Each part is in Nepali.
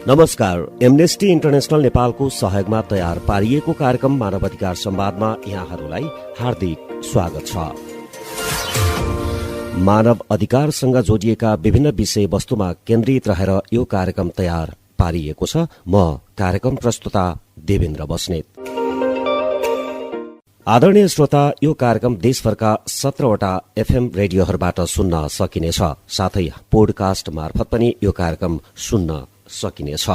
नमस्कार। एमनेस्टी इन्टरनेशनल नेपालको सहयोगमा तयार पारिएको कार्यक्रम मानव अधिकार संवादमा यहाँहरूलाई हार्दिक स्वागत छ। मानव अधिकारसँग जोडिएका विभिन्न विषयवस्तुमा केन्द्रित रहेर यो कार्यक्रम तयार पारिएको छ। म कार्यक्रम प्रस्तुता देवेन्द्र बस्नेत। आदरणीय श्रोता, यो कार्यक्रम देशभरका 17वटा एफएम रेडियोहरूबाट सुन्न सकिनेछ। साथै पोडकास्ट मार्फत पनि यो कार्यक्रम सुन्न सकिनेछ।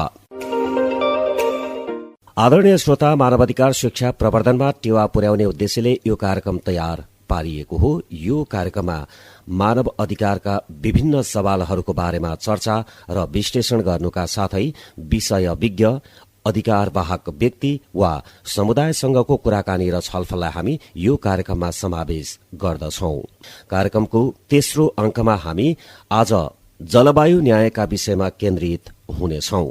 आदरणीय श्रोता, मानवाधिकार शिक्षा प्रवर्धनमा टेवा पुर्याउने उद्देश्यले यो कार्यक्रम तयार पारिएको हो। यो कार्यक्रममा मानव अधिकारका विभिन्न सवालहरूको बारेमा चर्चा र विश्लेषण गर्नुका साथै विषय विज्ञ, अधिकारवाहक व्यक्ति वा समुदायसँगको कुराकानी र छलफललाई हामी यो कार्यक्रममा समावेश गर्दछौं। कार्यक्रमको तेस्रो अंकमा हामी आज जलवायु न्यायका विषयमा केन्द्रित हुनेछौं।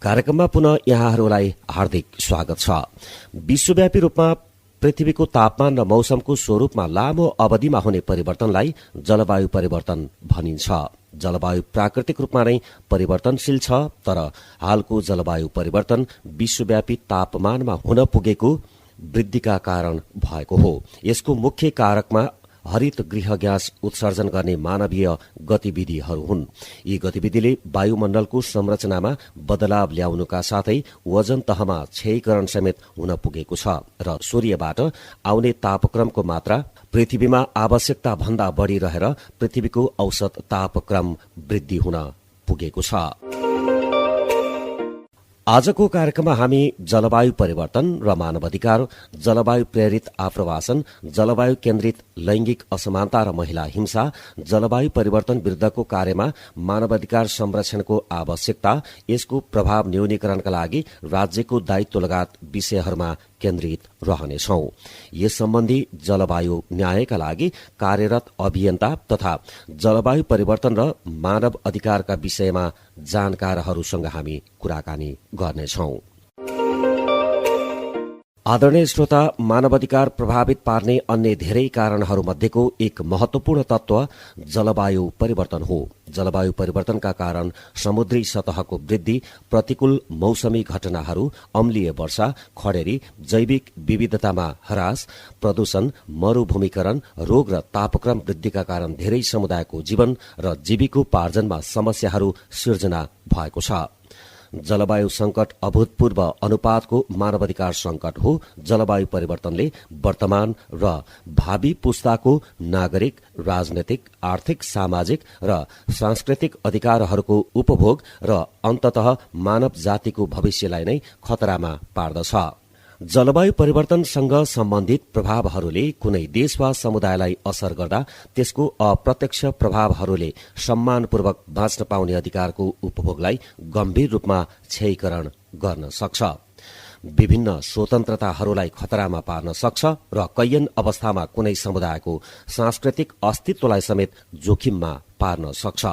कार्यक्रममा पुनः यहाँहरूलाई हार्दिक स्वागत छ। विश्वव्यापी रूपमा पृथ्वीको तापमान र मौसमको स्वरूपमा लामो अवधिमा हुने परिवर्तनलाई जलवायु परिवर्तन भनिन्छ। जलवायु प्राकृतिक रूपमा नै परिवर्तनशील छ, तर हालको जलवायु परिवर्तन विश्वव्यापी तापमानमा हुन पुगेको वृद्धिका कारण भएको हो। यसको मुख्य कारकमा हरित गृह ग्यास उत्सर्जन गर्ने मानवीय गतिविधिहरू हुन्। यी गतिविधिले वायुमण्डलको संरचनामा बदलाव ल्याउनुका साथै वजन तहमा क्षयीकरण समेत हुन पुगेको छ र सूर्यबाट आउने तापक्रमको मात्रा पृथ्वीमा आवश्यकता भन्दा बढ़ी रहेर पृथ्वीको औसत तापक्रम वृद्धि हुन पुगेको छ। आजको कार्यक्रममा हामी जलवायु परिवर्तन र मानवाधिकार, जलवायु प्रेरित आप्रवासन, जलवायु केन्द्रित लैंगिक असमानता र महिला हिंसा, जलवायु परिवर्तन विरुद्धको कार्यमा मानवाधिकार संरक्षणको आवश्यकता, यसको प्रभाव न्यूनीकरणका लागि राज्यको दायित्व लगायत विषयहरूमा केन्द्रित रहनेछौं। यस सम्बन्धी जलवायु न्यायका लागि कार्यरत अभियन्ता तथा जलवायु परिवर्तन र मानव अधिकारका विषयमा जानकारहरूसँग हामी कुराकानी गर्नेछौं। आदरणीय श्रोता, मानवाधिकार प्रभावित पार्ने अन्य धेरै कारणहरूमध्येको एक महत्वपूर्ण तत्व जलवायु परिवर्तन हो। जलवायु परिवर्तनका कारण समुद्री सतहको वृद्धि, प्रतिकूल मौसमी घटनाहरू, अम्लीय वर्षा, खडेरी, जैविक विविधतामा ह्रास, प्रदूषण, मरूभूमिकरण, रोग र तापक्रम वृद्धिका कारण धेरै समुदायको जीवन र जीविकोपार्जनमा समस्याहरू सिर्जना भएको छ। जलवायु संकट अभूतपूर्व अनुपातको मानवाधिकार संकट हो। जलवायु परिवर्तनले वर्तमान र भावी पुस्ताको नागरिक, राजनैतिक, आर्थिक, सामाजिक र सांस्कृतिक अधिकारहरूको उपभोग र अन्ततः मानव जातिको भविष्यलाई नै खतरामा पार्दछ। जलवायु परिवर्तनसँग सम्बन्धित प्रभावहरूले कुनै देश वा समुदायलाई असर गर्दा त्यसको अप्रत्यक्ष प्रभावहरूले सम्मानपूर्वक बाँच्न पाउने अधिकारको उपभोगलाई गम्भीर रूपमा क्षयीकरण गर्न सक्छ, विभिन्न स्वतन्त्रताहरूलाई खतरामा पार्न सक्छ र कैयन अवस्थामा कुनै समुदायको सांस्कृतिक अस्तित्वलाई समेत जोखिममा पार्न सक्छ।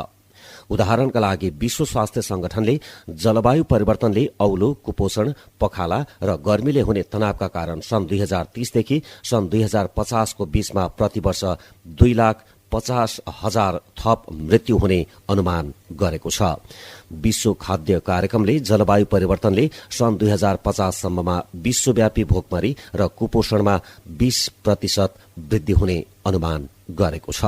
उदाहरणका लागि विश्व स्वास्थ्य संगठनले जलवायु परिवर्तनले औलो, कुपोषण, पखाला र गर्मीले हुने तनावका कारण सन् 2030 देखि सन् 2050 को बीचमा प्रतिवर्ष 2,50,000 थप मृत्यु हुने अनुमान गरेको छ। विश्व खाद्य कार्यक्रमले जलवायु परिवर्तनले सन् 2050 सम्ममा विश्वव्यापी भोकमरी र कुपोषणमा 20% वृद्धि हुने अनुमान गरेको छ।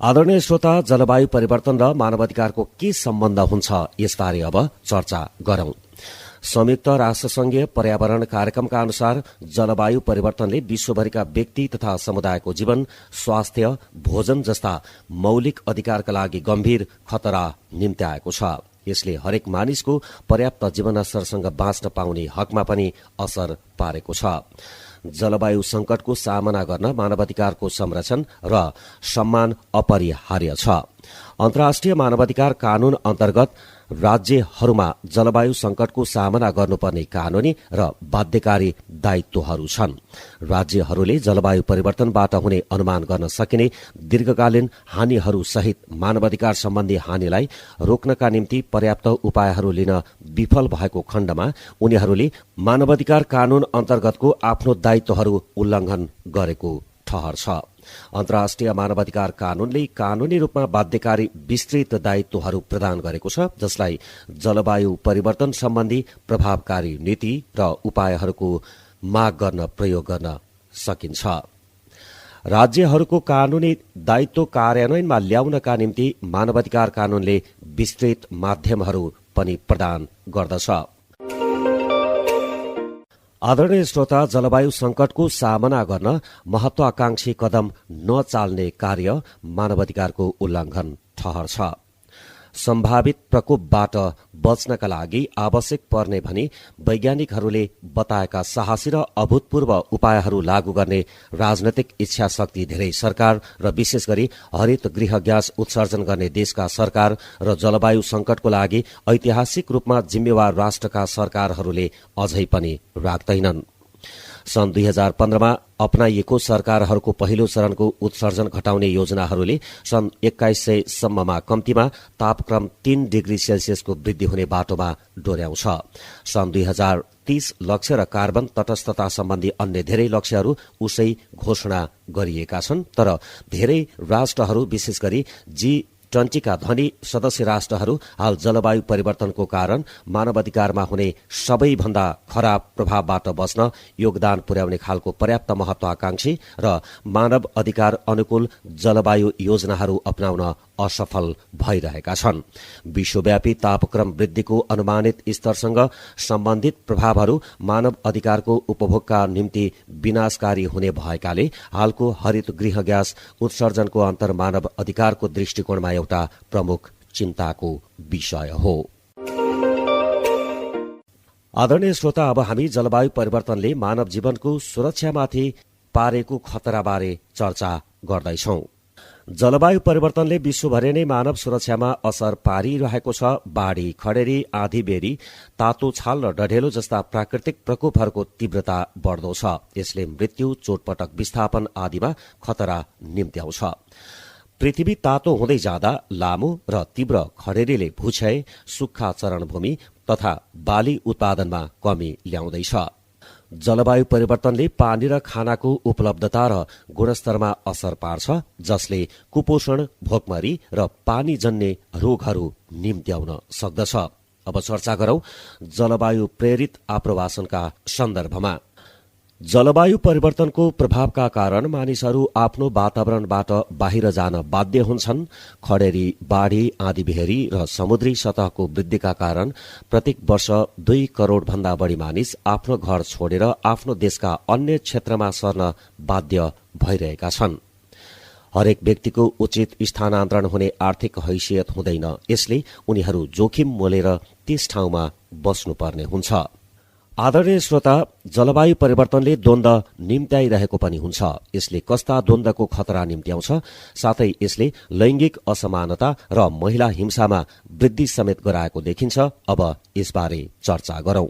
आदरणीय श्रोता, जलवायु परिवर्तन र मानवाधिकारको के सम्बन्ध हुन्छ, यसबारे अब चर्चा गरौं। संयुक्त राष्ट्रसंघीय पर्यावरण कार्यक्रमका अनुसार जलवायु परिवर्तनले विश्वभरिका व्यक्ति तथा समुदायको जीवन, स्वास्थ्य, भोजन जस्ता मौलिक अधिकारका लागि गम्भीर खतरा निम्त्याएको छ। यसले हरेक मानिसको पर्याप्त जीवनस्तरसँग बाँच्न पाउने हकमा पनि असर पारेको छ। जलवायु संकटको सामना गर्न मानवाधिकारको संरक्षण र सम्मान अपरिहार्य छ। अन्तर्राष्ट्रिय मानवाधिकार कानून अन्तर्गत राज्यहरूमा जलवायु संकटको सामना गर्नुपर्ने कानूनी र बाध्यकारी दायित्वहरू छन्। राज्यहरूले जलवायु परिवर्तनबाट हुने अनुमान गर्न सकिने दीर्घकालीन हानिहरू सहित मानवाधिकार सम्बन्धी हानिलाई रोक्नका निम्ति पर्याप्त उपायहरू लिन विफल भएको खण्डमा उनीहरूले मानवाधिकार कानून अन्तर्गतको आफ्नो दायित्वहरू उल्लंघन गरेको ठहर छ। अन्तर्राष्ट्रिय मानवाधिकार कानूनले कानूनी रूपमा बाध्यकारी विस्तृत दायित्वहरू प्रदान गरेको छ, जसलाई जलवायु परिवर्तन सम्बन्धी प्रभावकारी नीति र उपायहरूको माग गर्न प्रयोग गर्न सकिन्छ। राज्यहरूको कानूनी दायित्व कार्यान्वयनमा ल्याउनका निम्ति मानवाधिकार कानूनले विस्तृत माध्यमहरू पनि प्रदान गर्दछ। आदरणीय श्रोता, जलवायु संकटको सामना गर्न महत्वाकांक्षी कदम नचाल्ने कार्य मानवाधिकारको उल्लंघन ठहर छ। सम्भावित प्रकोपबाट बच्नका लागि आवश्यक पर्ने भनी वैज्ञानिकहरूले बताएका साहसी र अभूतपूर्व उपायहरू लागू गर्ने राजनैतिक इच्छा शक्ति धेरै सरकार र विशेष गरी हरित गृह ग्यास उत्सर्जन गर्ने देशका सरकार र जलवायु संकटको लागि ऐतिहासिक रूपमा जिम्मेवार राष्ट्रका सरकारहरूले अझै पनि राख्दैनन्। सन् 2015मा अपनाइएको सरकारहरूको पहिलो चरणको उत्सर्जन घटाउने योजनाहरूले सन् 2100 सम्ममा कम्तीमा तापक्रम 3 डिग्री सेल्सियसको वृद्धि हुने बाटोमा डोर्याउँछ। सन् 2030 लक्ष्य र कार्बन तटस्थता सम्बन्धी अन्य धेरै लक्ष्यहरू उसै घोषणा गरिएका छन्, तर धेरै राष्ट्रहरू विशेष गरी G20 का धनी सदस्य राष्ट्रहरू हाल जलवायु परिवर्तनको कारण मानवाधिकारमा हुने सबैभन्दा खराब प्रभावबाट बच्न योगदान पुर्याउने खालको पर्याप्त महत्वाकांक्षी र मानव अधिकार अनुकूल जलवायु योजनाहरू अपनाउन असफल भइरहेका छन्। विश्वव्यापी तापक्रम वृद्धिको अनुमानित स्तरसँग सम्बन्धित प्रभावहरू मानव अधिकारको उपभोगका निम्ति विनाशकारी हुने भएकाले हालको हरित गृह ग्यास उत्सर्जनको अन्तर मानव अधिकारको दृष्टिकोणमा एउटा प्रमुख चिन्ताको विषय हो। आदरणीय श्रोता, अब हामी जलवायु परिवर्तनले मानव जीवनको सुरक्षामाथि पारेको खतराबारे चर्चा गर्दैछौं। जलवायु परिवर्तनले विश्वभरि नै मानव सुरक्षामा असर पारिरहेको छ। बाढ़ी, खडेरी, आँधी बेरी, तातो छाल र डढेलो जस्ता प्राकृतिक प्रकोपहरूको तीव्रता बढ्दो छ। यसले मृत्यु, चोटपटक विस्थापन आदिमा खतरा निम्त्याउँछ। पृथ्वी तातो हुँदै जाँदा लामो र तीव्र खडेरीले भूक्षय, सुक्खा चरणभूमि तथा बाली उत्पादनमा कमी ल्याउँदैछ। जलवायु परिवर्तनले पानी र खानाको उपलब्धता र गुणस्तरमा असर पार्छ, जसले कुपोषण, भोकमरी र पानीजन्य रोगहरू निम्त्याउन सक्दछ। अब चर्चा गरौं जलवायु प्रेरित आप्रवासनका सन्दर्भमा। जलवायु परिवर्तनको प्रभावका कारण मानिसहरू आफ्नो वातावरणबाट बाहिर जान बाध्य हुन्छन्। खडेरी, बाढ़ी, आँधीबेहरी र समुद्री सतहको वृद्धिका कारण प्रत्येक वर्ष 2 करोड़ भन्दा बढ़ी मानिस आफ्नो घर छोडेर आफ्नो देशका अन्य क्षेत्रमा सर्न बाध्य भइरहेका छन्। हरेक व्यक्तिको उचित स्थानान्तरण हुने आर्थिक हैसियत हुँदैन। यसले उनीहरू जोखिम मोलेर त्यस ठाउँमा बस्नुपर्ने हुन्छ। आदरणीय श्रोता, जलवायु परिवर्तनले द्वन्द निम्त्याइरहेको पनि हुन्छ। यसले कस्ता द्वन्द्वको खतरा निम्त्याउँछ, साथै यसले लैंगिक असमानता र महिला हिंसामा वृद्धि समेत गराएको देखिन्छ। अब यसबारे चर्चा गरौं।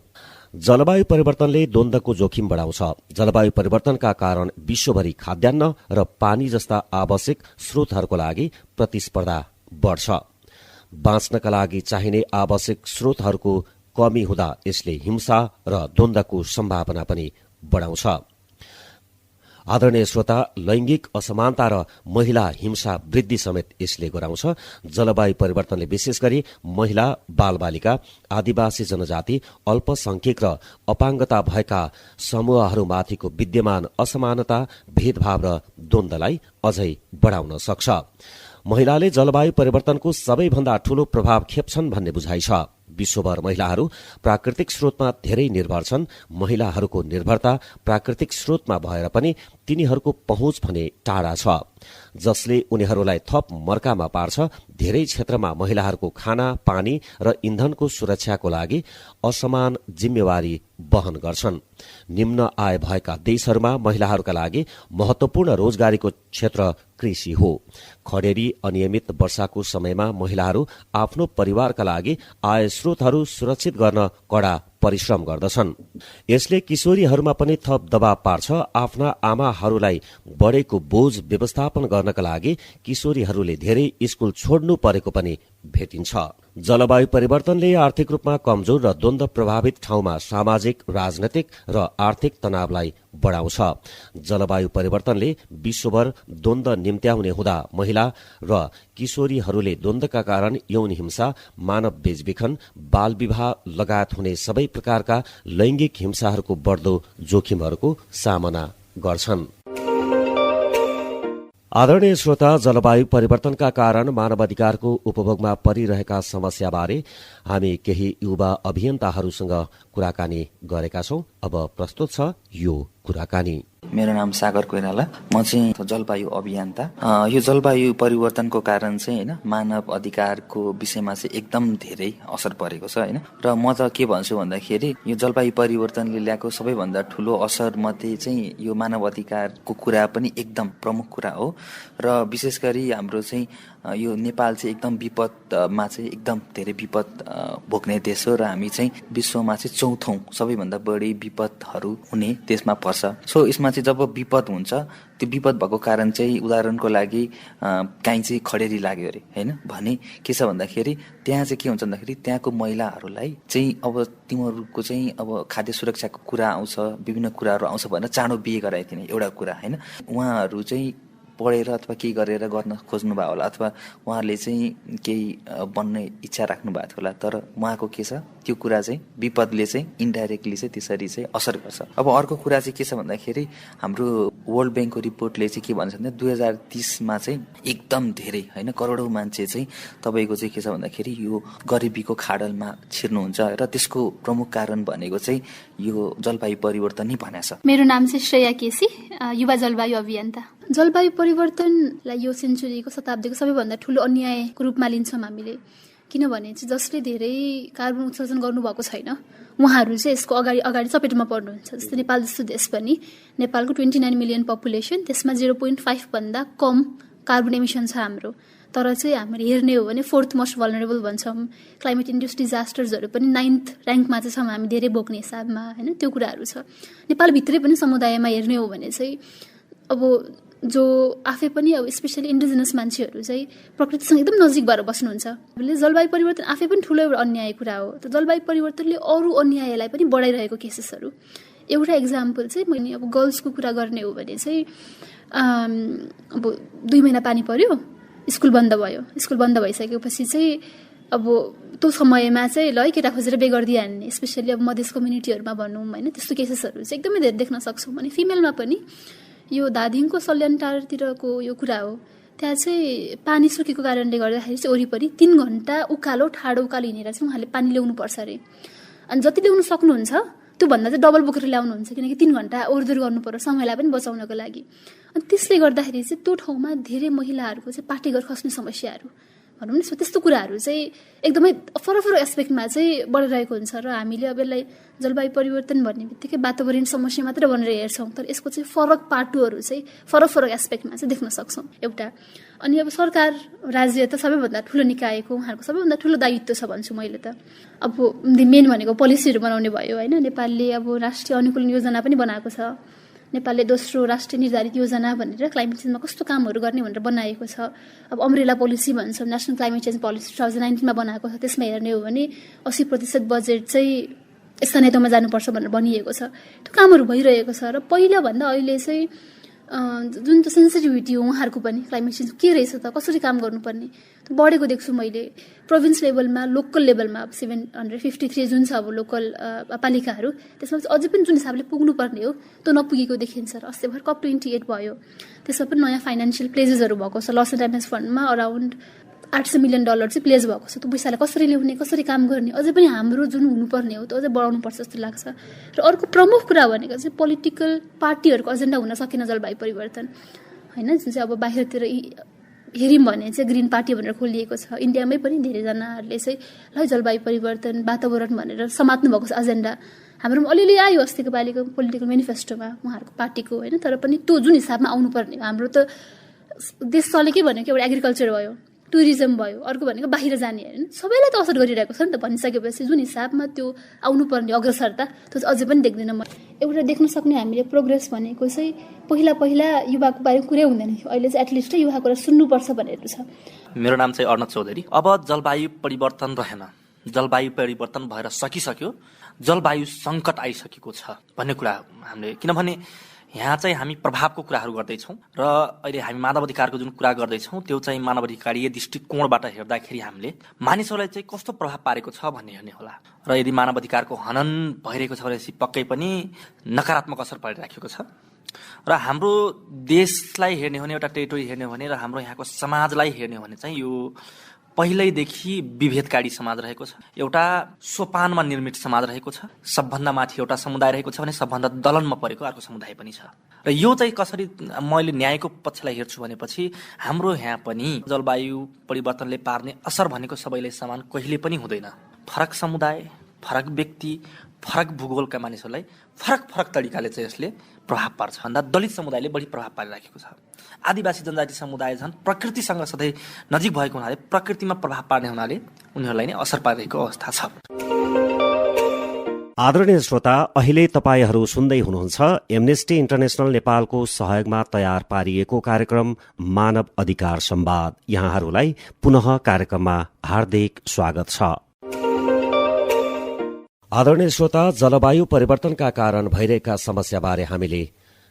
जलवायु परिवर्तनले द्वन्द्वको जोखिम बढाउँछ। जलवायु परिवर्तनका कारण विश्वभरि खाद्यान्न र पानी जस्ता आवश्यक स्रोतहरूको लागि प्रतिस्पर्धा बढ्छ। बाँच्नका लागि चाहिने आवश्यक स्रोतहरूको कमी हुँदा यसले हिंसा र द्वन्द्वको सम्भावना पनि बढाउँछ। आदरणीय श्रोता, लैंगिक असमानता र महिला हिंसा वृद्धि समेत यसले गराउँछ। जलवायु परिवर्तनले विशेष गरी महिला, बालबालिका, आदिवासी जनजाति, अल्पसंख्यक र अपाङ्गता भएका समूहहरूमाथिको विद्यमान असमानता, भेदभाव र द्वन्द्वलाई अझै बढाउन सक्छ। महिलाले जलवायु परिवर्तनको सबैभन्दा ठूलो प्रभाव खेप्छन् भन्ने बुझाइ छ। विश्वभर महिलाहरू प्राकृतिक स्रोतमा धेरै निर्भर छन्। महिलाहरूको निर्भरता प्राकृतिक स्रोतमा भएर पनि तिनीहरूको पहुँच भने टाढा छ, जसले उनीहरूलाई थप मर्कामा पार्छ। धेरै क्षेत्रमा महिलाहरूको खाना, पानी र इन्धनको सुरक्षाको लागि असमान जिम्मेवारी वहन गर्छन्। निम्न आय भएका देशहरूमा महिलाहरूका लागि महत्वपूर्ण रोजगारीको क्षेत्र कृषि हो। खडेरी, अनियमित वर्षाको समयमा महिलाहरू आफ्नो परिवारका लागि आय स्रोतहरू सुरक्षित गर्न कडा परिश्रम गर्दछन्। यसले किशोरीहरूमा पनि थप दबाव पार्छ। आफ्ना आमाहरूलाई बढेको बोझ व्यवस्थापन गर्नका लागि किशोरीहरूले धेरै स्कूल छोड्नु परेको पनि भेटिन्छ। जलवायु परिवर्तनले आर्थिक रूपमा कमजोर र द्वन्द्व प्रभावित ठाउँमा सामाजिक, राजनैतिक र आर्थिक तनावलाई बढाउँछ। जलवायु परिवर्तनले विश्वभर द्वन्द्व निम्त्याउने हुँदा महिला र किशोरीहरूले द्वन्द्वका कारण यौन हिंसा, मानव बेचबिखन, बाल विवाह लगायत हुने सबै प्रकारका लैंगिक हिंसाहरूको बढ्दो जोखिमहरूको सामना गर्छन्। आदरणीय श्रोता, जलवायु परिवर्तनका कारण मानवाधिकारको उपभोगमा परिरहेका समस्याबारे हामी केही युवा अभियन्ताहरूसँग कुराकानी गरेका छौं। अब प्रस्तुत छ यो कुराकानी। मेरो नाम सागर कोइराला, म चाहिँ जलवायु अभियन्ता। यो जलवायु परिवर्तनको कारण चाहिँ हैन मानव अधिकारको विषयमा चाहिँ एकदम धेरै असर परेको छ हैन। र म त के भन्छु भन्दाखेरि यो जलवायु परिवर्तनले ल्याएको सबैभन्दा ठुलो असर मध्ये चाहिँ यो मानव अधिकारको कुरा पनि एकदम प्रमुख कुरा हो। र विशेष गरी हाम्रो चाहिँ यो नेपाल चाहिँ एकदम विपदमा चाहिँ एकदम धेरै विपद भोग्ने देश हो र हामी चाहिँ विश्वमा चाहिँ चौथौं सबैभन्दा बढी विपदहरू हुने देशमा पर्छ। सो यसमा चाहिँ जब विपद हुन्छ, त्यो विपद भएको कारण चाहिँ उदाहरणको लागि काहीँ चाहिँ खडेरी लाग्यो अरे हैन भने के छ भन्दाखेरि त्यहाँ चाहिँ के हुन्छ भन्दाखेरि त्यहाँको महिलाहरूलाई चाहिँ अब तिमीहरूको चाहिँ अब खाद्य सुरक्षाको कुरा आउँछ, विभिन्न कुराहरू आउँछ भनेर चाँडो बिहे गराइदिने एउटा कुरा हैन। उहाँहरू चाहिँ पढेर अथवा केही गरेर गर्न खोज्नु भयो होला, अथवा उहाँहरूले चाहिँ केही बन्ने इच्छा राख्नु भएको थियो होला, तर उहाँको के छ त्यो कुरा चाहिँ विपदले चाहिँ इन्डाइरेक्टली चाहिँ त्यसरी चाहिँ असर गर्छ। अब अर्को कुरा चाहिँ के छ भन्दाखेरि हाम्रो वर्ल्ड ब्याङ्कको रिपोर्टले चाहिँ के भन्छ भने 2030मा चाहिँ एकदम धेरै हैन करोडौं मान्छे चाहिँ तपाईको चाहिँ के छ भन्दाखेरि यो गरिबीको खाडलमा छिर्नुहुन्छ र त्यसको प्रमुख कारण भनेको चाहिँ यो जलवायु परिवर्तन नै भनेको छ। मेरो नाम चाहिँ श्रेया केसी, युवा जलवायु अभियन्ता। जलवायु परिवर्तनलाई यो सेन्चुरीको शताब्दीको सबैभन्दा ठूलो अन्यायको रूपमा लिन्छौँ हामीले, किनभने चाहिँ जसले धेरै कार्बन उत्सर्जन गर्नुभएको छैन उहाँहरू चाहिँ यसको अगाडि चपेटमा पर्नुहुन्छ। जस्तै नेपाल जस्तो देश पनि, नेपालको 29 मिलियन पपुलेसन, त्यसमा 0.5 भन्दा कम कार्बन एमिसन छ हाम्रो। तर चाहिँ हामीले हेर्ने हो भने 4th मोस्ट भल्नरेबल भन्छौँ। क्लाइमेट इन्ड्युस्ड डिजास्टर्सहरू पनि 9th र्याङ्कमा चाहिँ छौँ हामी धेरै भोग्ने हिसाबमा हैन, त्यो कुराहरू छ। नेपालभित्रै पनि समुदायमा हेर्ने हो भने चाहिँ अब जो आफै पनि अब स्पेसली इन्डिजिनस मान्छेहरू चाहिँ प्रकृतिसँग एकदम नजिक भएर बस्नुहुन्छ। जलवायु परिवर्तन आफै पनि ठुलो एउटा अन्याय कुरा हो। त जलवायु परिवर्तनले अरू अन्यायलाई पनि बढाइरहेको केसेसहरू, एउटा एक्जाम्पल चाहिँ मैले अब गर्ल्सको कुरा गर्ने हो भने चाहिँ अब 2 महिना पानी पर्यो, स्कुल बन्द भयो। स्कुल बन्द भइसकेपछि चाहिँ अब त्यो समयमा चाहिँ ल केटा खोजेर बे गरिदिइहाल्ने, स्पेसली अब मधेस कम्युनिटीहरूमा भनौँ होइन, त्यस्तो केसेसहरू चाहिँ एकदमै धेरै देख्न सक्छौँ। अनि फिमेलमा पनि यो धादिङको सल्यानटारतिरको यो कुरा हो, त्यहाँ चाहिँ पानी सुकेको कारणले गर्दाखेरि चाहिँ वरिपरि 3 घण्टा उकालो ठाडो उकालो हिँडेर चाहिँ उहाँले पानी ल्याउनु पर्छ अरे। अनि जति ल्याउनु सक्नुहुन्छ त्योभन्दा चाहिँ डबल बोकेर ल्याउनुहुन्छ, किनकि 3 घण्टा ओहोरदोहोर गर्नु पर्यो समयलाई पनि बचाउनको लागि। अनि त्यसले गर्दाखेरि चाहिँ त्यो ठाउँमा धेरै महिलाहरूको चाहिँ पाटेघर खस्ने समस्याहरू भनौँ न, त्यस्तो कुराहरू चाहिँ एकदमै फरक एस्पेक्टमा चाहिँ बढिरहेको हुन्छ। र हामीले अब यसलाई जलवायु परिवर्तन भन्ने बित्तिकै वातावरण समस्या मात्र भनेर हेर्छौँ, तर यसको चाहिँ फरक पाटोहरू चाहिँ फरक एस्पेक्टमा चाहिँ देख्न सक्छौँ एउटा। अनि अब सरकार राज्य त सबैभन्दा ठुलो निकायको उहाँहरूको सबैभन्दा ठुलो दायित्व छ भन्छु मैले त। अब मेन भनेको पोलिसीहरू बनाउने भयो होइन। नेपालले अब राष्ट्रिय अनुकूलन योजना पनि बनाएको छ, नेपालले दोस्रो राष्ट्रिय निर्धारित योजना भनेर क्लाइमेट चेन्जमा कस्तो कामहरू गर्ने भनेर बनाएको छ। अब अम्ब्रेला पोलिसी भन्छौँ, नेसनल क्लाइमेट चेन्ज पोलिसी 2019मा बनाएको छ। त्यसमा हेर्ने हो भने 80% बजेट चाहिँ स्थानीय तहमा जानुपर्छ भनेर भनिएको छ। त्यो कामहरू भइरहेको छ। र पहिलाभन्दा अहिले चाहिँ जुन त्यो सेन्सिटिभिटी हो उहाँहरूको पनि क्लाइमेट चेन्ज के रहेछ त, कसरी काम गर्नुपर्ने त्यो बढेको देख्छु मैले। प्रोभिन्स लेभलमा, लोकल लेभलमा अब 753 जुन छ अब लोकल पालिकाहरू, त्यसमा अझै पनि जुन हिसाबले पुग्नुपर्ने हो त्यो नपुगेको देखिन्छ। र अस्ति भर्खर COP28 भयो, त्यसमा पनि नयाँ फाइनेन्सियल प्लेजेसहरू भएको छ। लस एन्ड ड्यामेज फन्डमा अराउन्ड $800 मिलियन चाहिँ प्लेज भएको छ। त्यो पैसालाई कसरी ल्याउने, कसरी काम गर्ने, अझै पनि हाम्रो जुन हुनुपर्ने हो त्यो अझै बढाउनु पर्छ जस्तो लाग्छ। र अर्को प्रमुख कुरा भनेको चाहिँ पोलिटिकल पार्टीहरूको एजेन्डा हुन सकेन जलवायु परिवर्तन होइन, जुन चाहिँ अब बाहिरतिर हेऱ्यौँ भने चाहिँ ग्रिन पार्टी भनेर खोलिएको छ। इन्डियामै पनि धेरैजनाहरूले चाहिँ ल जलवायु परिवर्तन वातावरण भनेर समात्नु भएको छ एजेन्डा। हाम्रोमा अलिअलि आयो अस्तिको पालिको पोलिटिकल मेनिफेस्टोमा उहाँहरूको पार्टीको होइन, तर पनि त्यो जुन हिसाबमा आउनुपर्ने, हाम्रो त देश चलेकै भनेको एउटा एग्रिकल्चर भयो, टुरिज्म भयो, अर्को भनेको बाहिर जाने होइन, सबैलाई त असर गरिरहेको छ नि त। भनिसकेपछि जुन हिसाबमा त्यो आउनुपर्ने अग्रसरता त्यो अझै पनि देख्दैन म। एउटा देख्न सक्ने हामीले प्रोग्रेस भनेको चाहिँ पहिला युवाको बारेमा कुरै हुँदैन थियो, अहिले चाहिँ एटलिस्ट युवा कुरा सुन्नुपर्छ भनेर छ। मेरो नाम चाहिँ अर्णव चौधरी। अब जलवायु परिवर्तन रहेन, जलवायु परिवर्तन भएर सकिसक्यो, जलवायु सङ्कट आइसकेको छ भन्ने कुरा हामीले, किनभने यहाँ चाहिँ हामी प्रभावको कुराहरू गर्दैछौँ र अहिले हामी मानव अधिकारको जुन कुरा गर्दैछौँ त्यो चाहिँ मानव अधिकारीय दृष्टिकोणबाट हेर्दाखेरि हामीले मानिसहरूलाई चाहिँ कस्तो प्रभाव पारेको छ भन्ने हेर्ने होला। र यदि मानव अधिकारको हनन भइरहेको छ भनेपछि पक्कै पनि नकारात्मक असर परिराखेको छ। र हाम्रो देशलाई हेर्ने हो भने, एउटा टेरिटोरी हेर्ने हो भने र हाम्रो यहाँको समाजलाई हेर्ने हो भने चाहिँ यो पहिल्यैदेखि विभेदकारी समाज रहेको छ, एउटा सोपानमा निर्मित समाज रहेको छ। सबभन्दा माथि एउटा समुदाय रहेको छ भने सबभन्दा दलनमा परेको अर्को समुदाय पनि छ। र यो चाहिँ कसरी मैले न्यायको पक्षलाई हेर्छु भनेपछि हाम्रो यहाँ पनि जलवायु परिवर्तनले पार्ने असर भनेको सबैले समान कहिले पनि हुँदैन। फरक समुदाय, फरक व्यक्ति, फरक भूगोलका मानिसहरूलाई फरक फरक तरिकाले चाहिँ यसले प्रभाव पार्छ। भन्दा दलित समुदायले बढी प्रभाव पारिराखेको छ। आदिवासी जनजाति समुदाय झन् प्रकृतिसँग सधैँ नजिक भएको हुनाले, प्रकृतिमा प्रभाव पार्ने हुनाले उनीहरूलाई नै असर पारिरहेको अवस्था छ। आदरणीय श्रोता, अहिले तपाईहरू सुन्दै हुनुहुन्छ एमनेस्टी इन्टरनेशनल नेपालको सहयोगमा तयार पारिएको कार्यक्रम मानव अधिकार संवाद। यहाँहरूलाई पुनः कार्यक्रममा हार्दिक स्वागत छ। आदरणीय श्रोता, जलवायु परिवर्तनका कारण भइरहेका समस्याबारे हामीले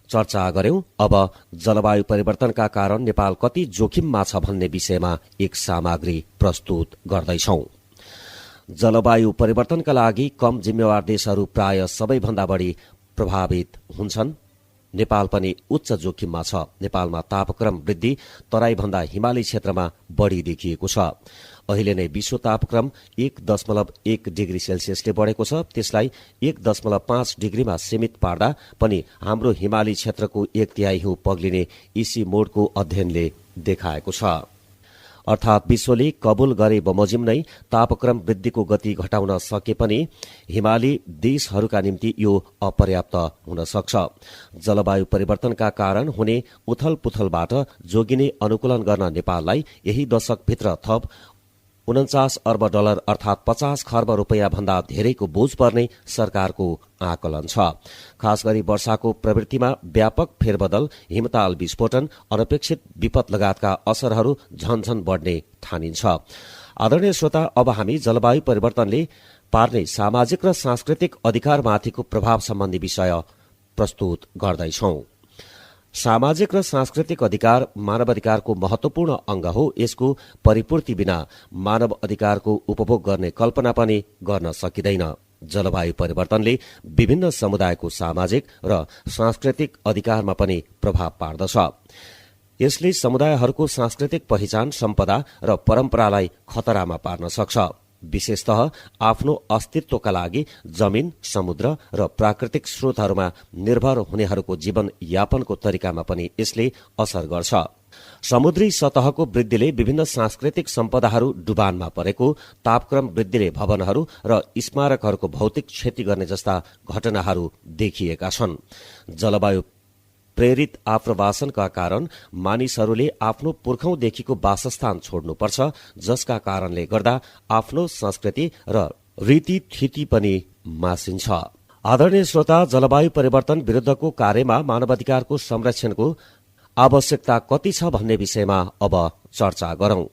चर्चा गर्यौं। अब जलवायु परिवर्तनका कारण नेपाल कति जोखिममा छ भन्ने विषयमा एक सामग्री प्रस्तुत गर्दैछौं। जलवायु परिवर्तनका लागि कम जिम्मेवार देशहरू प्राय सबैभन्दा बढी प्रभावित हुन्छन्। नेपाल पनि उच्च जोखिममा छ। नेपालमा तापक्रम वृद्धि तराईभन्दा हिमाली क्षेत्रमा बढ़ी देखिएको छ। अहिले नै विश्व तापक्रम 1.1 डिग्री सेल्सियसले बढ़ेको छ। त्यसलाई 1.5 डिग्रीमा सीमित पार्दा पनि हाम्रो हिमाली क्षेत्रको 1/3 हिउँ पग्लिने इसी मोडको अध्ययनले देखाएको छ। अर्थात विश्वले कबूल गरे बमोजिम नै तापक्रम वृद्धिको गति घटाउन सके पनि हिमाली देशहरूका निम्ति यो अपर्याप्त हुन सक्छ। जलवायु परिवर्तनका कारण हुने उथलपुथलबाट जोगिने अनुकूलन गर्न नेपाललाई यही दशकभित्र थप 49 अर्ब डलर अर्थात 50 खर्ब रुपियाँ भन्दा धेरैको बोझ पर्ने सरकारको आकलन छ। खास गरी वर्षाको प्रवृत्तिमा व्यापक फेरबदल, हिमताल विस्फोटन, अनपेक्षित विपद लगायतका असरहरू झनझन बढ़ने ठानिन्छ। आदरणीय श्रोता, अब हामी जलवायु परिवर्तनले पार्ने सामाजिक र सांस्कृतिक अधिकारमाथिको प्रभाव सम्बन्धी विषय प्रस्तुत गर्दैछौं। सामाजिक र सांस्कृतिक अधिकार मानव अधिकारको महत्वपूर्ण अंग हो। यसको परिपूर्ति बिना मानव अधिकारको उपभोग गर्ने कल्पना पनि गर्न सकिँदैन। जलवायु परिवर्तनले विभिन्न समुदायको सामाजिक र सांस्कृतिक अधिकारमा पनि प्रभाव पार्दछ। यसले समुदायहरूको सांस्कृतिक पहिचान, सम्पदा र परम्परालाई खतरामा पार्न सक्छ। विशेषतः आफ्नो अस्तित्वका लागि जमिन, समुद्र र प्राकृतिक स्रोतहरूमा निर्भर हुनेहरूको जीवन यापनको तरिकामा पनि यसले असर गर्छ। समुद्री सतहको वृद्धिले विभिन्न सांस्कृतिक सम्पदाहरू डुबानमा परेको, तापक्रम वृद्धिले भवनहरू र स्मारकहरूको भौतिक क्षति गर्ने जस्ता घटनाहरू देखिएका छन्। जलवायु प्रेरित आप्रवासनका कारण मानिसहरूले आफ्नो पुर्खौंदेखिको वासस्थान छोड्नुपर्छ, जसका कारणले गर्दा आफ्नो संस्कृति र रीतिथिति पनि मासिन्छ। आदरणीय श्रोता, जलवायु परिवर्तन विरूद्धको कार्यमा मानवाधिकारको संरक्षणको आवश्यकता कति छ भन्ने विषयमा अब चर्चा गरौं।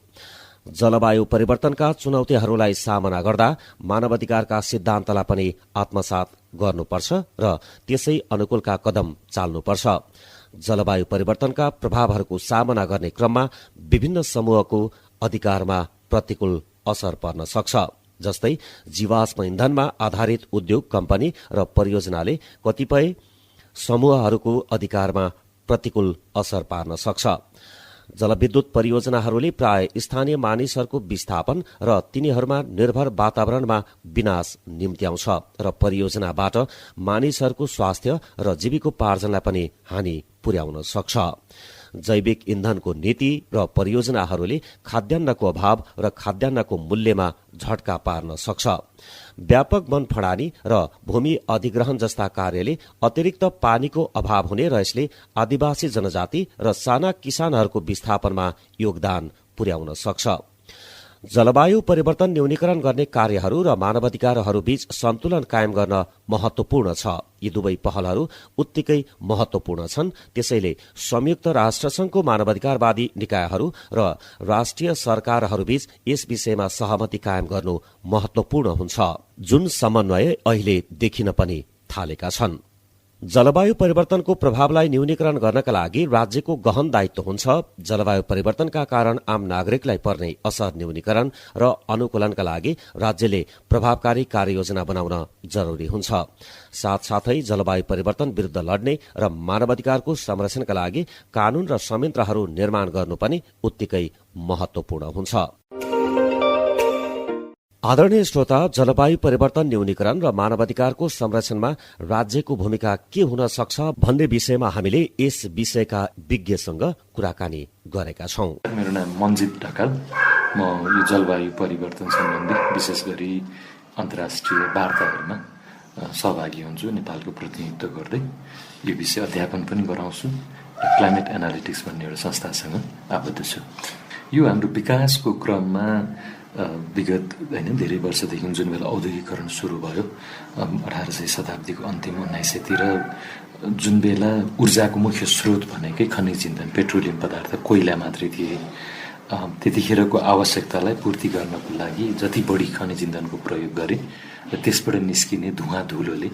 जलवायु परिवर्तनका चुनौतीहरूलाई सामना गर्दा मानवाधिकारका सिद्धान्तलाई पनि आत्मसात गर्नुपर्छ र त्यसै अनुकूलका कदम चाल्नुपर्छ। जलवायु परिवर्तनका प्रभावहरूको सामना गर्ने क्रममा विभिन्न समूहको अधिकारमा प्रतिकूल असर पर्न सक्छ। जस्तै जीवाश्म इन्धनमा आधारित उद्योग, कम्पनी र परियोजनाले कतिपय समूहहरूको अधिकारमा प्रतिकूल असर पार्न सक्छ। जलविद्युत परियोजनाहरूले प्राय स्थानीय मानिसहरूको विस्थापन र तिनीहरूमा निर्भर वातावरणमा विनाश निम्त्याउँछ र परियोजनाबाट मानिसहरूको स्वास्थ्य र जीविकोपार्जनलाई पनि हानि पुर्याउन सक्छ। जैविक इन्धनको नीति र परियोजनाहरूले खाद्यान्नको अभाव र खाद्यान्नको मूल्यमा झट्का पार्न सक्छ। व्यापक वन फडानी र भूमि अधिग्रहण जस्ता कार्यले अतिरिक्त पानीको अभाव हुने र यसले आदिवासी जनजाति र साना किसानहरूको विस्थापनमा योगदान पुर्याउन सक्छ। जलवायु परिवर्तन न्यूनीकरण गर्ने कार्यहरू र मानवाधिकारहरू बीच सन्तुलन कायम गर्न महत्वपूर्ण छ। यी दुवै पहलहरू उत्तिकै महत्वपूर्ण छन्। त्यसैले संयुक्त राष्ट्रसंघको मानवाधिकारवादी निकायहरू र राष्ट्रिय सरकारहरूबीच यस विषयमा सहमति कायम गर्नु महत्वपूर्ण हुन्छ, जुन समन्वय अहिले देखिन पनि थालेका छन्। जलवायु परिवर्तनको प्रभावलाई न्यूनीकरण गर्नका लागि राज्यको गहन दायित्व हुन्छ। जलवायु परिवर्तनका कारण आम नागरिकलाई पर्ने असर न्यूनीकरण र अनुकूलनका लागि राज्यले प्रभावकारी कार्ययोजना बनाउन जरुरी हुन्छ। साथसाथै जलवायु परिवर्तन विरूद्ध लड्ने र मानवाधिकारको संरक्षणका लागि कानून र संयन्त्रहरू निर्माण गर्नु पनि उत्तिकै महत्वपूर्ण हुन्छ। आदरणीय श्रोता, जलवायु परिवर्तन न्यूनीकरण र मानवाधिकारको संरक्षणमा राज्यको भूमिका के हुन सक्छ भन्ने विषयमा हामीले यस विषयका विज्ञसँग कुराकानी गरेका छौं। मेरो नाम मन्जित ढकाल। म यो जलवायु परिवर्तन सम्बन्धी विशेष गरी अन्तर्राष्ट्रिय वार्ताहरूमा सहभागी हुन्छु, नेपालको प्रतिनिधित्व गर्दै। यो विषय अध्यापन पनि गराउँछु। क्लाइमेट एनालिटिक्स भन्ने एउटा संस्थासँग आबद्ध छु। यो हाम्रो विकासको क्रममा विगत धेरै वर्षदेखि जुन बेला औद्योगिकरण सुरु भयो 1800 शताब्दीको अन्तिम 1900तिर, जुन बेला ऊर्जाको मुख्य स्रोत भनेकै खनिज इन्धन पेट्रोलियम पदार्थ कोइला मात्रै थिए। त्यतिखेरको आवश्यकतालाई पूर्ति गर्नको लागि जति बढी खनिज इन्धनको प्रयोग गरे र त्यसबाट निस्किने धुवा धुलोले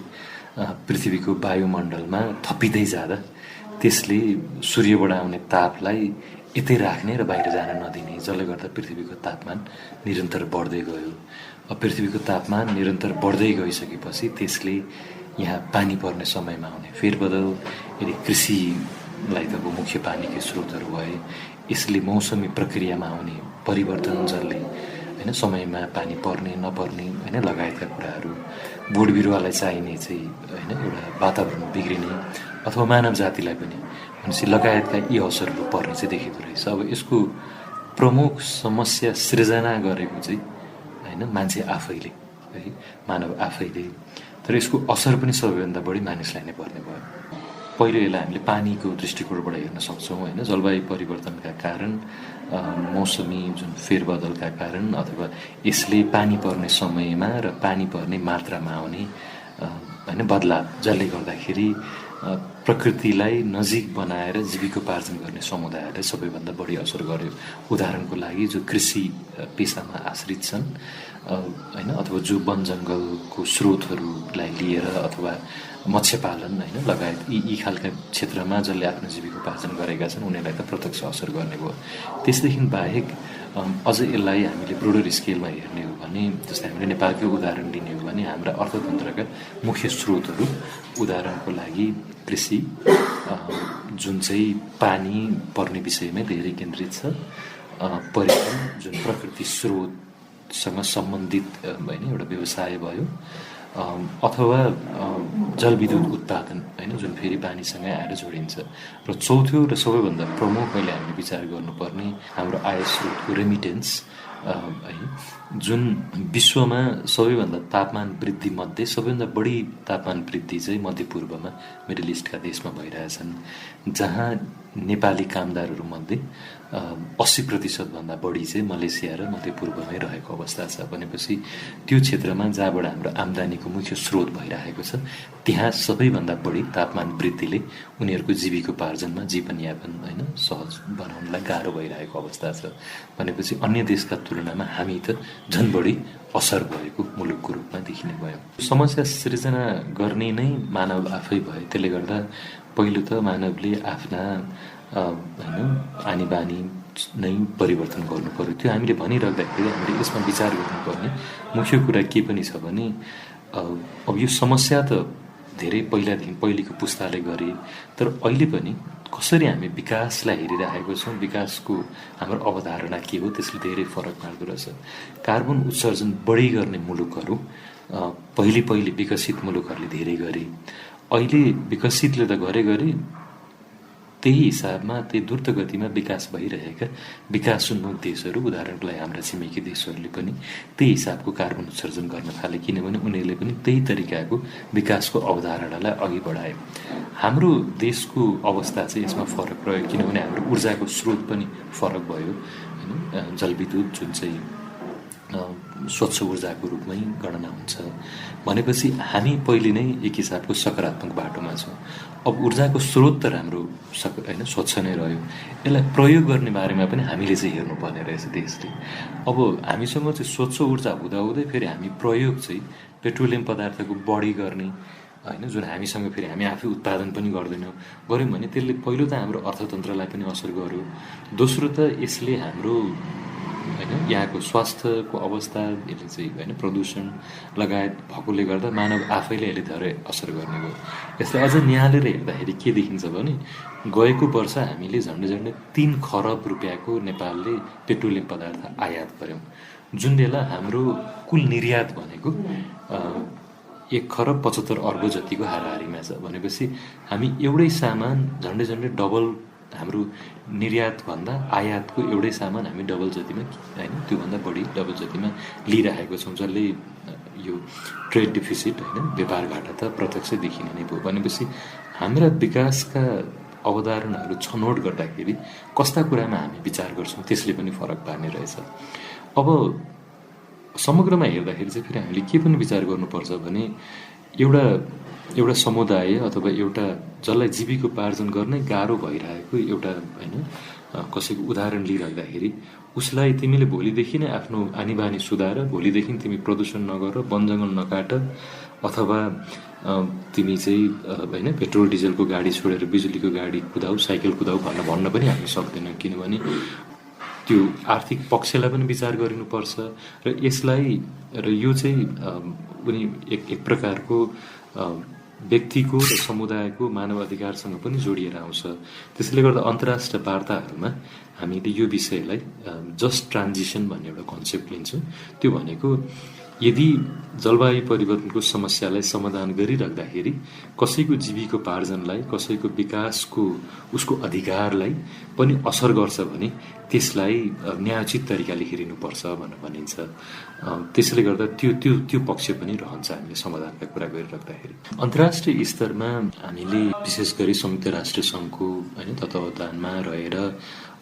पृथ्वीको वायुमण्डलमा थपिँदै जाँदा त्यसले सूर्यबाट आउने तापलाई यतै राख्ने र बाहिर जान नदिने, जसले गर्दा पृथ्वीको तापमान निरन्तर बढ्दै गयो। पृथ्वीको तापमान निरन्तर बढ्दै गइसकेपछि त्यसले यहाँ पानी पर्ने समयमा आउने फेरबदल, यदि कृषिलाई त मुख्य पानीकै स्रोतहरू भए, यसले मौसमी प्रक्रियामा आउने परिवर्तन, जसले समयमा पानी पर्ने नपर्ने लगायतका कुराहरू, बोट बिरुवालाई चाहिने चाहिँ एउटा वातावरण बिग्रिने अथवा मानव जातिलाई पनि लगायतका यी असरहरू पर्ने चाहिँ देखेको रहेछ। अब यसको प्रमुख समस्या सृजना गरेको चाहिँ मान्छे आफैले, है, मानव आफैले। तर यसको असर पनि सबैभन्दा बढी मानिसलाई नै पर्ने भयो। पहिलो यसलाई हामीले पानीको दृष्टिकोणबाट हेर्न सक्छौँ। जलवायु परिवर्तनका कारण, मौसमी जुन फेरबदलका कारण, अथवा यसले पानी पर्ने समयमा र पानी पर्ने मात्रामा आउने बदलाव, जसले गर्दाखेरि प्रकृतिलाई नजिक बनाएर जीविकोपार्जन गर्ने समुदायलाई सबैभन्दा बढी असर गर्यो। उदाहरणको लागि जो कृषि पेसामा आश्रित छन् अथवा जो वन जङ्गलको स्रोतहरूलाई लिएर अथवा मत्स्य पालन लगायत यी खालका क्षेत्रमा जसले आफ्नो जीविकोपार्जन गरेका छन् उनीहरूलाई त प्रत्यक्ष असर गर्ने भयो। त्यसदेखि बाहेक अझ यसलाई हामीले ब्रोडर स्केलमा हेर्ने हो भने, जस्तै हामीले नेपालकै उदाहरण लिने हो भने, हाम्रा अर्थतन्त्रका मुख्य स्रोतहरू, उदाहरणको लागि कृषि, जुन चाहिँ पानी पर्ने विषयमै धेरै केन्द्रित छ, पर्यटन जुन प्रकृति स्रोतसँग सम्बन्धित एउटा व्यवसाय भयो, अथवा जलविद्युत उत्पादन जुन फेरि पानीसँगै आएर जोडिन्छ। र चौथो र सबैभन्दा प्रमुख अहिले हामीले विचार गर्नुपर्ने हाम्रो आय स्रोतको रेमिटेन्स, जुन विश्वमा सबैभन्दा तापमान वृद्धि मध्ये सबैभन्दा बढी तापमान वृद्धि चाहिँ मध्यपूर्वमा मिडल इस्टका देशमा भइरहेछन्, जहाँ नेपाली कामदारहरू मध्ये 80% भन्दा बढी चाहिँ मलेसिया र मध्यपूर्वमै रहेको अवस्था छ। भनेपछि त्यो क्षेत्रमा जहाँबाट हाम्रो आम्दानीको मुख्य स्रोत भइरहेको छ, त्यहाँ सबैभन्दा बढी तापमान वृद्धिले उनीहरूको जीविकोपार्जनमा जीवनयापन सहज बनाउनलाई गाह्रो भइरहेको अवस्था छ। भनेपछि अन्य देशका तुलनामा हामी त झन् बढी असर भएको मुलुकको रूपमा देखिने भयो। समस्या सृजना गर्ने नै मानव आफै भयो। त्यसले गर्दा पहिलो त मानवले आफ्ना आनी बानी नै परिवर्तन गर्नु पर्यो। त्यो हामीले भनिराख्दाखेरि हामीले यसमा विचार गर्नुपर्ने मुख्य कुरा के पनि छ भने, अब यो समस्या त धेरै पहिलादेखि पहिलेको पुस्ताले गरे, तर अहिले पनि कसरी हामी विकासलाई हेरिरहेको छौँ, विकासको हाम्रो अवधारणा के हो, त्यसले धेरै फरक पार्दो रहेछ। कार्बन उत्सर्जन बढी गर्ने मुलुकहरू पहिले विकसित मुलुकहरूले धेरै गरे। अहिले विकसितले त गरे त्यही हिसाबमा त्यही द्रुत गतिमा विकास भइरहेका विकासोन्मुख देशहरू, उदाहरणको लागि हाम्रा छिमेकी देशहरूले पनि त्यही हिसाबको कार्बन उत्सर्जन गर्न थाले, किनभने उनीहरूले पनि त्यही तरिकाको विकासको अवधारणालाई अघि बढाए। हाम्रो देशको अवस्था चाहिँ यसमा फरक रह्यो, किनभने हाम्रो ऊर्जाको स्रोत पनि फरक भयो। होइन जलविद्युत जुन चाहिँ स्वच्छ ऊर्जाको रूपमै गणना हुन्छ भनेपछि हामी पहिले नै एक हिसाबको सकारात्मक बाटोमा छौँ। अब ऊर्जाको स्रोत त राम्रो होइन स्वच्छ नै रह्यो, यसलाई प्रयोग गर्ने बारेमा पनि हामीले चाहिँ हेर्नुपर्ने रहेछ देशले। अब हामीसँग चाहिँ स्वच्छ ऊर्जा हुँदाहुँदै फेरि हामी प्रयोग चाहिँ पेट्रोलियम पदार्थको बढी गर्ने होइन, जुन हामीसँग फेरि हामी आफै उत्पादन पनि गर्दैनौँ, गऱ्यौँ भने त्यसले पहिलो त हाम्रो अर्थतन्त्रलाई पनि असर गर्यो। दोस्रो त यसले हाम्रो होइन यहाँको स्वास्थ्यको अवस्था यसले चाहिँ होइन प्रदूषण लगायत भएकोले गर्दा मानव आफैले यसले धेरै असर गर्ने भयो। यसलाई अझ निहालेर हेर्दाखेरि के देखिन्छ भने गएको वर्ष हामीले झन्डै 3 खरब रुपियाँको नेपालले पेट्रोलियम पदार्थ आयात गऱ्यौँ, जुन बेला हाम्रो कुल निर्यात भनेको 1 खरब 75 अर्ब जतिको हाराहारीमा छ। भनेपछि हामी एउटै सामान झन्डै डबल हाम्रो निर्यातभन्दा आयातको एउटै सामान हामी डबल जतिमा होइन त्योभन्दा बढी डबल जतिमा लिइरहेको छौँ, जसले यो ट्रेड डिफिसिट होइन व्यापार घाटा त प्रत्यक्ष देखिने नै भयो। भनेपछि हाम्रा विकासका अवधारणाहरू छनौट गर्दाखेरि कस्ता कुरामा हामी विचार गर्छौँ त्यसले पनि फरक पार्ने रहेछ। अब समग्रमा हेर्दाखेरि चाहिँ फेरि हामीले के पनि विचार गर्नुपर्छ भने एउटा समुदाय अथवा एउटा जसलाई जीविकोपार्जन गर्नै गाह्रो भइरहेको एउटा होइन कसैको उदाहरण लिइराख्दाखेरि उसलाई तिमीले भोलिदेखि नै आफ्नो आनीबानी सुधार, भोलिदेखि तिमी प्रदूषण नगर, वनजङ्गल नकाट, अथवा तिमी चाहिँ होइन पेट्रोल डिजलको गाडी छोडेर बिजुलीको गाडी कुदाऊ, साइकल कुदाऊ भन्न पनि हामी सक्दैनौँ। किनभने त्यो आर्थिक पक्षलाई पनि विचार गरिनुपर्छ र यसलाई र यो चाहिँ उनी एक प्रकारको व्यक्तिको र समुदायको मानव अधिकारसँग पनि जोडिएर आउँछ। त्यसैले गर्दा अन्तर्राष्ट्रिय वार्ताहरूमा हामीले यो विषयलाई जस्ट ट्रान्जिसन भन्ने एउटा कन्सेप्ट लिन्छौँ। त्यो भनेको यदि जलवायु परिवर्तनको समस्यालाई समाधान गरिराख्दाखेरि कसैको जीविकोपार्जनलाई, कसैको विकासको उसको अधिकारलाई पनि असर गर्छ भने त्यसलाई न्यायोचित तरिकाले हेरिनुपर्छ भनेर भनिन्छ। त्यसैले गर्दा त्यो पक्ष पनि रहन्छ हामीले समाधानका कुरा गरिराख्दाखेरि। अन्तर्राष्ट्रिय स्तरमा हामीले विशेष गरी संयुक्त राष्ट्र सङ्घको होइन तत्वावधानमा रहेर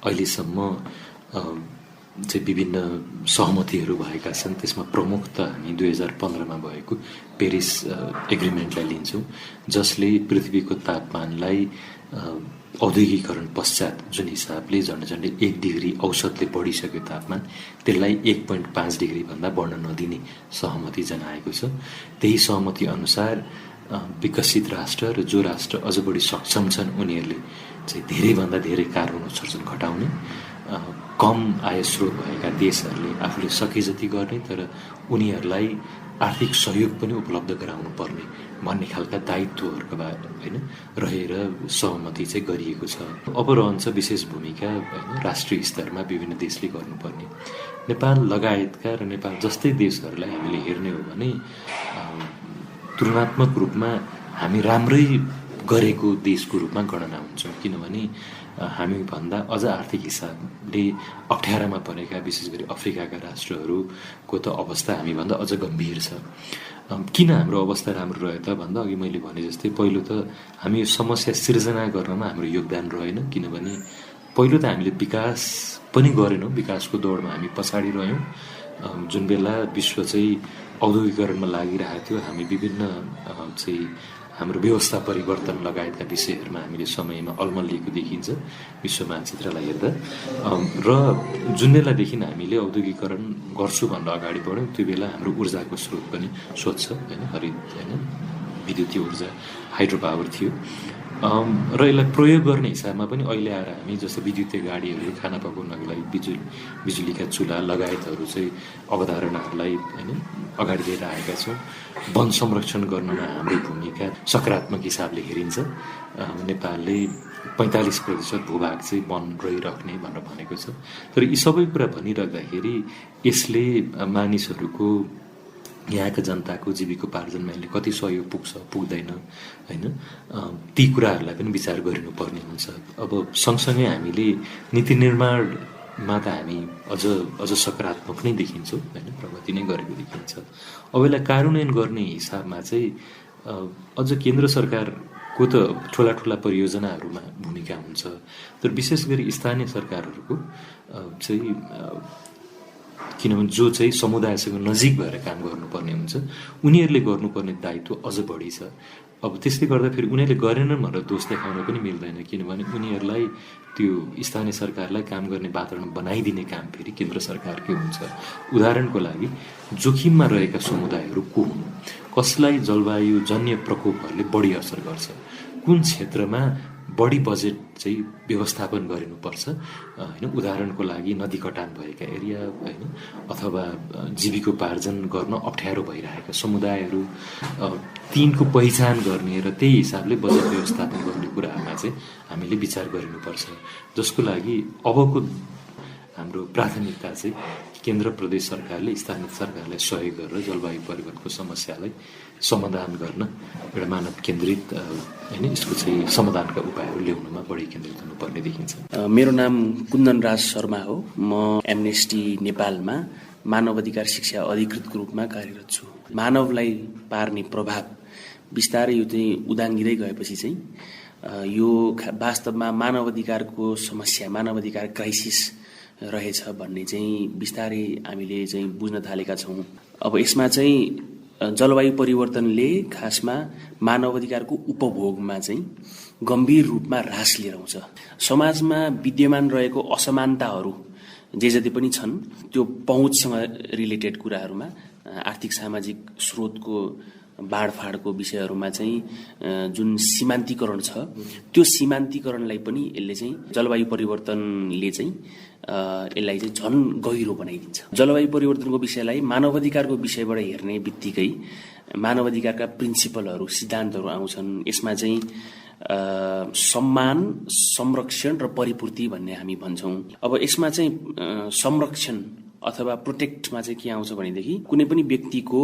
अहिलेसम्म चाहिँ विभिन्न सहमतिहरू भएका छन्। त्यसमा प्रमुख त हामी 2015मा भएको पेरिस एग्रिमेन्टलाई लिन्छौँ, जसले पृथ्वीको तापमानलाई औद्योगिकरण पश्चात जुन हिसाबले झन्डै 1 डिग्री औसतले बढिसक्यो तापमान, त्यसलाई 1.5 डिग्रीभन्दा बढ्न नदिने सहमति जनाएको छ। त्यही सहमति अनुसार विकसित राष्ट्र र जो राष्ट्र अझ बढी सक्षम छन् उनीहरूले चाहिँ धेरैभन्दा धेरै कार्बन उत्सर्जन घटाउने, कम आय स्रोत भएका देशहरूले आफूले सके जति गर्ने तर उनीहरूलाई आर्थिक सहयोग पनि उपलब्ध गराउनु पर्ने भन्ने खालका दायित्वहरूको होइन रहेर सहमति चाहिँ गरिएको छ। अब रहन्छ विशेष भूमिका होइन राष्ट्रिय स्तरमा विभिन्न देशले गर्नुपर्ने। नेपाल लगायतका र नेपाल जस्तै देशहरूलाई हामीले हेर्ने हो भने तुलनात्मक रूपमा हामी राम्रै गरेको देशको रूपमा गणना हुन्छौँ। किनभने हामीभन्दा अझ आर्थिक हिसाबले अप्ठ्यारामा परेका विशेष गरी अफ्रिकाका राष्ट्रहरूको त अवस्था हामीभन्दा अझ गम्भीर छ। किन हाम्रो अवस्था राम्रो रह्यो त भन्दा अघि मैले भने जस्तै पहिलो त हामी यो समस्या सिर्जना गर्नमा हाम्रो योगदान रहेन। किनभने पहिलो त हामीले विकास पनि गरेनौँ, विकासको दौडमा हामी पछाडि रह्यौँ। जुन बेला विश्व चाहिँ औद्योगिकरणमा लागिरहेको थियो, हामी विभिन्न चाहिँ हाम्रो व्यवस्था परिवर्तन लगायतका विषयहरूमा हामीले समयमा अल्मलिएको देखिन्छ विश्व मानचित्रलाई हेर्दा। र जुन बेलादेखि हामीले औद्योगिकरण गर्छु भनेर अगाडि बढ्यौँ त्यो बेला हाम्रो ऊर्जाको स्रोत पनि स्वच्छ होइन हरित होइन विद्युतीय ऊर्जा हाइड्रो पावर थियो र यसलाई प्रयोग गर्ने हिसाबमा पनि अहिले आएर हामी जस्तो विद्युतीय गाडीहरू, खाना पकाउनको लागि बिजुलीका चुल्हा लगायतहरू चाहिँ अवधारणाहरूलाई होइन अगाडि लिएर आएका छौँ। वन संरक्षण गर्नमा हाम्रो भूमिका सकारात्मक हिसाबले हेरिन्छ। नेपालले 45% भूभाग चाहिँ वन रहिराख्ने भनेर भनेको छ। तर यी सबै कुरा भनिराख्दाखेरि यसले मानिसहरूको यहाँका जनताको जीविकोपार्जनमा यसले कति सहयोग पुग्छ पुग्दैन होइन ती कुराहरूलाई पनि विचार गरिनुपर्ने हुन्छ। अब सँगसँगै हामीले नीति निर्माणमा त हामी अझ सकारात्मक नै देखिन्छौँ होइन प्रगति नै गरेको देखिन्छ। अब यसलाई कार्यान्वयन गर्ने हिसाबमा चाहिँ अझ केन्द्र सरकार को त ठुला परियोजनाहरूमा भूमिका हुन्छ, तर विशेष गरी स्थानीय सरकारहरूको चाहिँ किनभने जो चाहिँ समुदायसँग नजिक भएर काम गर्नुपर्ने हुन्छ, उनीहरूले गर्नुपर्ने दायित्व अझ बढी छ। अब त्यसले गर्दाखेरि उनीहरूले गरेनन् भनेर दोष देखाउन पनि मिल्दैन, किनभने उनीहरूलाई त्यो स्थानीय सरकारलाई काम गर्ने वातावरण बनाइदिने काम फेरि केन्द्र सरकारकै हुन्छ। उदाहरणको लागि जोखिममा रहेका समुदायहरू को हुन्, कसलाई जलवायुजन्य प्रकोपहरूले बढी असर गर्छ, कुन क्षेत्रमा बढी बजेट चाहिँ व्यवस्थापन गरिनुपर्छ होइन। उदाहरणको लागि नदी कटान भएका एरिया होइन, अथवा जीविकोपार्जन गर्न अप्ठ्यारो भइरहेका समुदायहरू, तिनको पहिचान गर्ने र त्यही हिसाबले बजेट व्यवस्थापन गर्ने कुराहरूमा चाहिँ हामीले विचार गरिनुपर्छ, जसको लागि अबको हाम्रो प्राथमिकता चाहिँ केन्द्र प्रदेश सरकारले स्थानीय सरकारलाई सहयोग गरेर जलवायु परिवर्तनको समस्यालाई समाधान गर्न एउटा मानव केन्द्रित होइन यसको चाहिँ समाधानका उपायहरू ल्याउनमा बढी केन्द्रित हुनुपर्ने देखिन्छ। मेरो नाम कुन्दन राज शर्मा हो। म एमनेस्टी नेपालमा मानव अधिकार शिक्षा अधिकृतको रूपमा कार्यरत छु। मानवलाई पार्ने प्रभाव बिस्तारै यो चाहिँ उदाङ्गिँदै गएपछि चाहिँ यो वास्तवमा मानव अधिकारको समस्या, मानव अधिकार क्राइसिस रहेछ भन्ने चाहिँ बिस्तारै हामीले चाहिँ बुझ्न थालेका छौँ। अब यसमा चाहिँ जलवायु परिवर्तनले खासमा मानव अधिकारको उपभोगमा चाहिँ गम्भीर रूपमा ह्रास लिएर आउँछ। समाजमा विद्यमान रहेको असमानताहरू जे जति पनि छन् त्यो पहुँचसँग रिलेटेड कुराहरूमा, आर्थिक सामाजिक स्रोतको बाँडफाँडको विषयहरूमा चाहिँ जुन सीमान्तीकरण छ, त्यो सीमान्तीकरणलाई पनि यसले चाहिँ जलवायु परिवर्तनले चाहिँ यसलाई चाहिँ झन् गहिरो बनाइदिन्छ। जलवायु परिवर्तनको विषयलाई मानवाधिकारको विषयबाट हेर्ने बित्तिकै मानवाधिकारका प्रिन्सिपलहरू, सिद्धान्तहरू आउँछन्। यसमा चाहिँ सम्मान, संरक्षण र परिपूर्ति भन्ने हामी भन्छौँ। अब यसमा चाहिँ संरक्षण अथवा प्रोटेक्टमा चाहिँ के आउँछ भनेदेखि कुनै पनि व्यक्तिको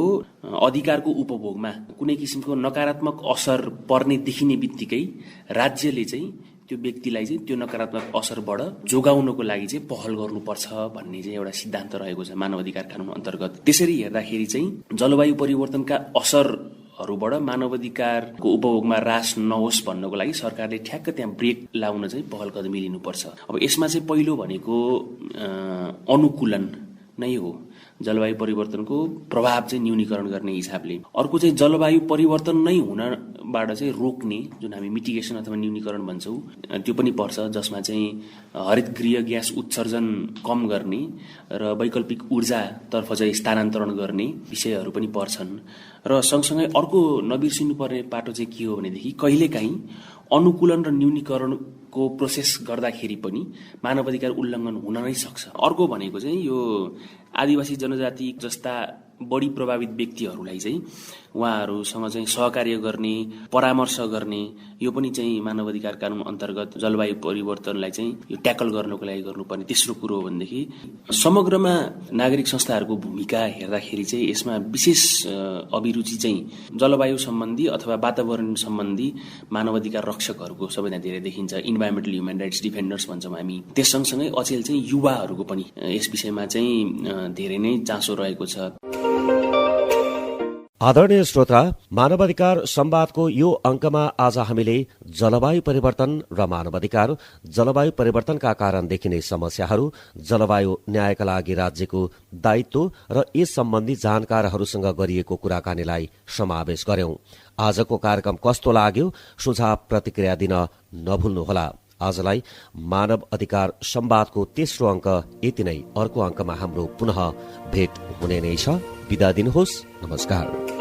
अधिकारको उपभोगमा कुनै किसिमको नकारात्मक असर पर्ने देखिने बित्तिकै राज्यले चाहिँ त्यो व्यक्तिलाई चाहिँ त्यो नकारात्मक असरबाट जोगाउनको लागि चाहिँ पहल गर्नुपर्छ भन्ने चाहिँ एउटा सिद्धान्त रहेको छ मानव अधिकार कानून अन्तर्गत। त्यसरी हेर्दाखेरि चाहिँ जलवायु परिवर्तनका असरहरूबाट मानव अधिकारको उपभोगमा ह्रास नहोस् भन्नको लागि सरकारले ठ्याक्क त्यहाँ ब्रेक लाउन चाहिँ पहल कदमी लिनुपर्छ। अब यसमा चाहिँ पहिलो भनेको अनुकूलन नै हो, जलवायु परिवर्तनको प्रभाव चाहिँ न्यूनीकरण गर्ने हिसाबले। अर्को चाहिँ जलवायु परिवर्तन नै हुनबाट चाहिँ रोक्ने, जुन हामी मिटिगेसन अथवा न्यूनीकरण भन्छौँ, त्यो पनि पर्छ, जसमा चाहिँ हरित गृह ग्यास उत्सर्जन कम गर्ने र वैकल्पिक ऊर्जातर्फ चाहिँ स्थानान्तरण गर्ने विषयहरू पनि पर्छन्। र सँगसँगै अर्को नबिर्सिनुपर्ने पाटो चाहिँ के हो भनेदेखि कहिलेकाहीँ अनुकूलन र न्यूनीकरणको प्रोसेस गर्दाखेरि पनि मानवाधिकार उल्लङ्घन हुन नै सक्छ। अर्को भनेको चाहिँ यो आदिवासी जनजाति जस्ता बढी प्रभावित व्यक्तिहरूलाई चाहिँ उहाँहरूसँग चाहिँ सहकार्य गर्ने, परामर्श गर्ने, यो पनि चाहिँ मानवाधिकार कानून अन्तर्गत जलवायु परिवर्तनलाई चाहिँ यो ट्याकल गर्नको लागि गर्नुपर्ने तेस्रो कुरो हो भनेदेखि समग्रमा नागरिक संस्थाहरूको भूमिका हेर्दाखेरि चाहिँ यसमा विशेष अभिरुचि चाहिँ जलवायु सम्बन्धी अथवा वातावरण सम्बन्धी मानवाधिकार रक्षकहरूको सबैभन्दा धेरै देखिन्छ। इन्भाइरोमेन्टल ह्युमन राइट्स डिफेन्डर्स भन्छौँ हामी। त्यस सँगसँगै अचेल चाहिँ युवाहरूको पनि यस विषयमा चाहिँ धेरै नै चासो रहेको छ। आदरणीय श्रोता, मानवाधिकार संवादको यो अंकमा आज हामीले जलवायु परिवर्तन र मानवाधिकार, जलवायु परिवर्तनका कारण देखिने समस्याहरू, जलवायु न्यायका लागि राज्यको दायित्व र यस सम्बन्धी जानकारहरूसँग गरिएको कुराकानीलाई समावेश गर्यौं। आजको कार्यक्रम कस्तो लाग्यो सुझाव प्रतिक्रिया दिन नभुल्नुहोला। आजलाई मानव अधिकार संवादको तेस्रो अंक यति नै। अर्को अंकमा हाम्रो पुनः भेट हुने नै छ। बिदा दिनुहोस्। नमस्कार।